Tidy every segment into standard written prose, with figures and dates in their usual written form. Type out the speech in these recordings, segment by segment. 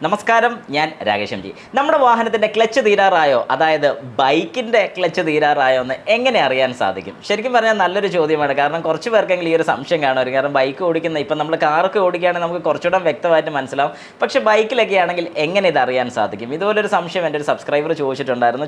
നമസ്കാരം, ഞാൻ Rakesh M G. നമ്മുടെ വാഹനത്തിൻ്റെ ക്ലച്ച് തീരാറായോ, അതായത് ബൈക്കിൻ്റെ ക്ലച്ച് തീരാറായോ എന്ന് എങ്ങനെ അറിയാൻ സാധിക്കും? ശരിക്കും പറഞ്ഞാൽ നല്ലൊരു ചോദ്യമാണ്. കാരണം കുറച്ച് പേർക്കെങ്കിലും ഈ ഒരു സംശയം കാണുമായിരിക്കും. കാരണം ബൈക്ക് ഓടിക്കുന്ന ഇപ്പം നമ്മൾ കാറൊക്കെ ഓടിക്കുകയാണെങ്കിൽ നമുക്ക് കുറച്ചുകൂടെ വ്യക്തമായിട്ട് മനസ്സിലാവും. പക്ഷേ ബൈക്കിലൊക്കെ ആണെങ്കിൽ എങ്ങനെ ഇത് അറിയാൻ സാധിക്കും? ഇതുപോലൊരു സംശയം എൻ്റെ ഒരു സബ്സ്ക്രൈബർ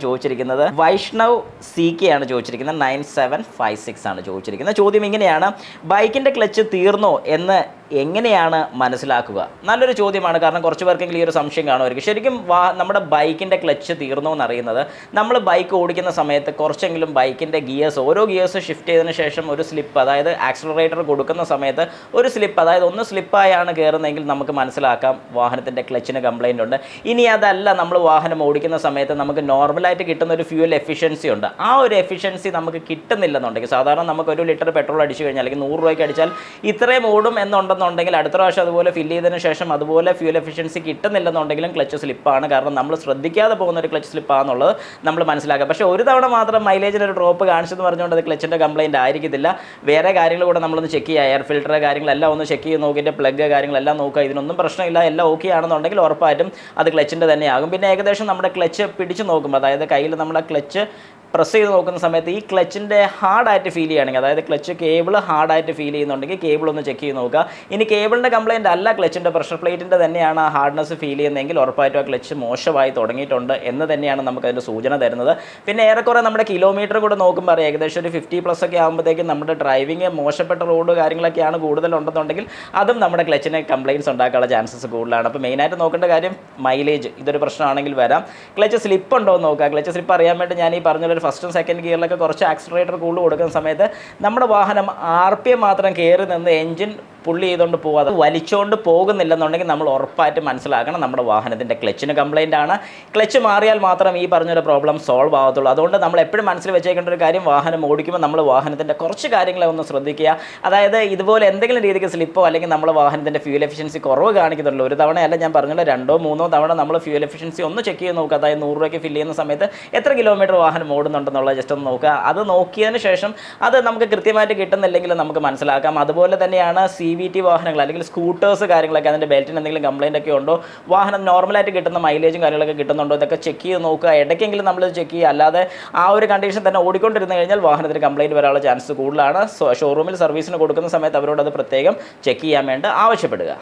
ചോദിച്ചിരിക്കുന്നത് വൈഷ്ണവ് സി കെ ആണ് ചോദിച്ചിരിക്കുന്നത്. 9756 ആണ് ചോദിച്ചിരിക്കുന്നത്. ചോദ്യം ഇങ്ങനെയാണ്: ബൈക്കിൻ്റെ ക്ലച്ച് തീർന്നോ എന്ന് എങ്ങനെയാണ് മനസ്സിലാക്കുക? നല്ലൊരു ചോദ്യമാണ്. കാരണം കുറച്ച് പേർക്കെങ്കിലും ഈ ഒരു സംശയം കാണുമായിരിക്കും. ശരിക്കും നമ്മുടെ ബൈക്കിൻ്റെ ക്ലച്ച് തീർന്നോ എന്നറിയുന്നത് നമ്മൾ ബൈക്ക് ഓടിക്കുന്ന സമയത്ത് കുറച്ചെങ്കിലും ബൈക്കിൻ്റെ ഓരോ ഗിയേഴ്സ് ഷിഫ്റ്റ് ചെയ്തതിന് ശേഷം ഒരു സ്ലിപ്പ്, അതായത് ആക്സിലറേറ്റർ കൊടുക്കുന്ന സമയത്ത് ഒരു സ്ലിപ്പ്, അതായത് ഒന്ന് സ്ലിപ്പായാണ് കയറുന്നതെങ്കിൽ നമുക്ക് മനസ്സിലാക്കാം വാഹനത്തിൻ്റെ ക്ലച്ചിന് കംപ്ലയിൻ്റ് ഉണ്ട്. ഇനി അതല്ല, നമ്മൾ വാഹനം ഓടിക്കുന്ന സമയത്ത് നമുക്ക് നോർമലായിട്ട് കിട്ടുന്ന ഒരു ഫ്യൂൽ എഫിഷ്യൻസി ഉണ്ട്. ആ ഒരു എഫിഷ്യൻസി നമുക്ക് കിട്ടുന്നില്ലെന്നുണ്ടെങ്കിൽ, സാധാരണ നമുക്ക് 1 ലിറ്റർ പെട്രോൾ അടിച്ചു കഴിഞ്ഞാൽ അല്ലെങ്കിൽ 100 രൂപയ്ക്ക് അടിച്ചാൽ ഇത്രയും ഓടും എന്നുണ്ടെന്നുണ്ടെങ്കിൽ അടുത്ത പ്രാവശ്യം അതുപോലെ ഫില്ല് ചെയ്തതിന് ശേഷം അതുപോലെ ഫ്യൂൽ എഫിഷ്യൻസി കിട്ടുന്നില്ലെന്നുണ്ടെങ്കിലും ക്ലച്ച് സ്ലിപ്പാണ്. കാരണം നമ്മൾ ശ്രദ്ധിക്കാതെ പോകുന്ന ഒരു ക്ലച്ച് സ്ലിപ്പാണെന്നുള്ളത് നമ്മൾ മനസ്സിലാക്കുക. പക്ഷേ ഒരു തവണ മാത്രം മൈലേജിന് ഒരു ഡ്രോപ്പ് കാണിച്ചെന്ന് പറഞ്ഞുകൊണ്ട് അത് ക്ലച്ചിൻ്റെ കംപ്ലയിൻ്റ് ആയിരിക്കത്തില്ല. വേറെ കാര്യങ്ങൾ കൂടെ നമ്മളൊന്ന് ചെക്ക് ചെയ്യുക. എയർ ഫിൽറ്റർ കാര്യങ്ങളെല്ലാം ഒന്ന് ചെക്ക് ചെയ്ത് നോക്കിയിട്ട് പ്ലഗ് കാര്യങ്ങളെല്ലാം നോക്കുക. ഇതിനൊന്നും പ്രശ്നമില്ല, എല്ലാം ഓക്കെ ആണെന്നുണ്ടെങ്കിൽ ഉറപ്പായിട്ടും അത് ക്ലച്ചിൻ്റെ തന്നെയാകും. പിന്നെ ഏകദേശം നമ്മുടെ ക്ലച്ച് പിടിച്ച് നോക്കുമ്പോൾ, അതായത് കയ്യിൽ നമ്മുടെ ക്ലച്ച് പ്രസ് ചെയ്ത് നോക്കുന്ന സമയത്ത് ഈ ക്ലച്ചിൻ്റെ ഹാർഡായിട്ട് ഫീൽ ചെയ്യുകയാണെങ്കിൽ, അതായത് ക്ലച്ച് കേബിൾ ഹാർഡായിട്ട് ഫീൽ ചെയ്യുന്നുണ്ടെങ്കിൽ കേബിൾ ഒന്ന് ചെക്ക് ചെയ്ത് നോക്കുക. ഇനി കേബിളിൻ്റെ കംപ്ലയിൻ്റ് അല്ല, ക്ലച്ചിൻ്റെ പ്രഷർ പ്ലേറ്റിൻ്റെ തന്നെയാണ് ആ ഹാർഡ്നെസ് ഫീൽ ചെയ്യുന്നതെങ്കിൽ ഉറപ്പായിട്ടും ആ ക്ലച്ച് മോശമായി തുടങ്ങിയിട്ടുണ്ട് എന്ന് തന്നെയാണ് നമുക്കതിൻ്റെ സൂചന തരുന്നത്. പിന്നെ ഏറെക്കുറെ നമ്മുടെ കിലോമീറ്റർ കൂടെ നോക്കുമ്പോൾ അറിയാം, ഏകദേശം ഒരു 50+ ഒക്കെ ആകുമ്പോഴത്തേക്കും നമ്മുടെ ഡ്രൈവിങ് മോശപ്പെട്ട റോഡ് കാര്യങ്ങളൊക്കെയാണ് കൂടുതലുണ്ടെന്നുണ്ടെങ്കിൽ അതും നമ്മുടെ ക്ലച്ചിന് കംപ്ലയിൻറ്റ്സ് ഉണ്ടാക്കാനുള്ള ചാൻസസ് കൂടുതലാണ്. അപ്പോൾ മെയിനായിട്ട് നോക്കേണ്ട കാര്യം മൈലേജ്, ഇതൊരു പ്രശ്നമാണെങ്കിൽ വരാം. ക്ലച്ച് സ്ലിപ്പ് ഉണ്ടോ എന്ന് നോക്കുക. ക്ലച്ച് സ്ലിപ്പ് അറിയാൻ വേണ്ടി ഞാൻ ഈ പറഞ്ഞൊരു ഫസ്റ്റും സെക്കൻഡ് ഗിയറിലൊക്കെ കുറച്ച് ആക്സിലറേറ്റർ കൂടുതൽ കൊടുക്കുന്ന സമയത്ത് നമ്മുടെ വാഹനം RPM മാത്രം കയറി നിന്ന് എൻജിൻ പുള്ളി ചെയ്തുകൊണ്ട് പോകാതെ വലിച്ചുകൊണ്ട് പോകുന്നില്ലെന്നുണ്ടെങ്കിൽ നമ്മൾ ഉറപ്പായിട്ട് മനസ്സിലാക്കണം നമ്മുടെ വാഹനത്തിൻ്റെ ക്ലച്ചിന് കംപ്ലയിൻ്റ് ആണ്. ക്ലച്ച് മാറിയാൽ മാത്രം ഈ പറഞ്ഞൊരു പ്രോബ്ലം സോൾവ് ആകത്തുള്ളൂ. അതുകൊണ്ട് നമ്മൾ എപ്പോഴും മനസ്സിൽ വെച്ചേക്കേണ്ട ഒരു കാര്യം, വാഹനം ഓടിക്കുമ്പോൾ നമ്മൾ വാഹനത്തിൻ്റെ കുറച്ച് കാര്യങ്ങളെ ഒന്ന് ശ്രദ്ധിക്കുക. അതായത് ഇതുപോലെ എന്തെങ്കിലും രീതിക്ക് സ്ലിപ്പോ അല്ലെങ്കിൽ നമ്മൾ വാഹനത്തിൻ്റെ ഫ്യൂൽ എഫിഷ്യൻസി കുറവ് കാണിക്കുന്നുള്ളൂ. ഒരു തവണയല്ല ഞാൻ പറഞ്ഞുള്ള 2-3 തവണ നമ്മൾ ഫ്യൂൽ എഫിഷ്യൻസി ഒന്ന് ചെക്ക് ചെയ്ത് നോക്കുക. അതായത് 100 രൂപയ്ക്ക് ഫില്ല് ചെയ്യുന്ന സമയത്ത് എത്ര കിലോമീറ്റർ വാഹനം ഓടുന്നുണ്ടെന്നുള്ളത് ജസ്റ്റ് ഒന്ന് നോക്കുക. അത് നോക്കിയതിന് ശേഷം അത് നമുക്ക് കൃത്യമായിട്ട് കിട്ടുന്നില്ലെങ്കിൽ നമുക്ക് മനസ്സിലാക്കാം. അതുപോലെ തന്നെയാണ് CVT വാഹനങ്ങൾ അല്ലെങ്കിൽ സ്കൂട്ടേഴ്സ് കാര്യങ്ങളൊക്കെ, അതിൻ്റെ ബെൽറ്റിന് എന്തെങ്കിലും കംപ്ലയിൻ്റ് ഒക്കെ ഉണ്ടോ, വാഹനം നോർമലായിട്ട് കിട്ടുന്ന മൈലേജും കാര്യങ്ങളൊക്കെ കിട്ടുന്നുണ്ടോ, ഇതൊക്കെ ചെക്ക് ചെയ്ത് നോക്കുക. ഇടയ്ക്കെങ്കിലും നമ്മൾ ചെക്ക് ചെയ്യുക. അല്ലാതെ ആ ഒരു കണ്ടീഷൻ തന്നെ ഓടിക്കൊണ്ടിരുന്നു കഴിഞ്ഞാൽ വാഹനത്തിന് കംപ്ലയിൻറ്റ് വരാനുള്ള ചാൻസ് കൂടുതലാണ്. ഷോറൂമിൽ സർവീസിന് കൊടുക്കുന്ന സമയത്ത് അവരോട് അത് പ്രത്യേകം ചെക്ക് ചെയ്യാൻ വേണ്ടി ആവശ്യപ്പെടുക.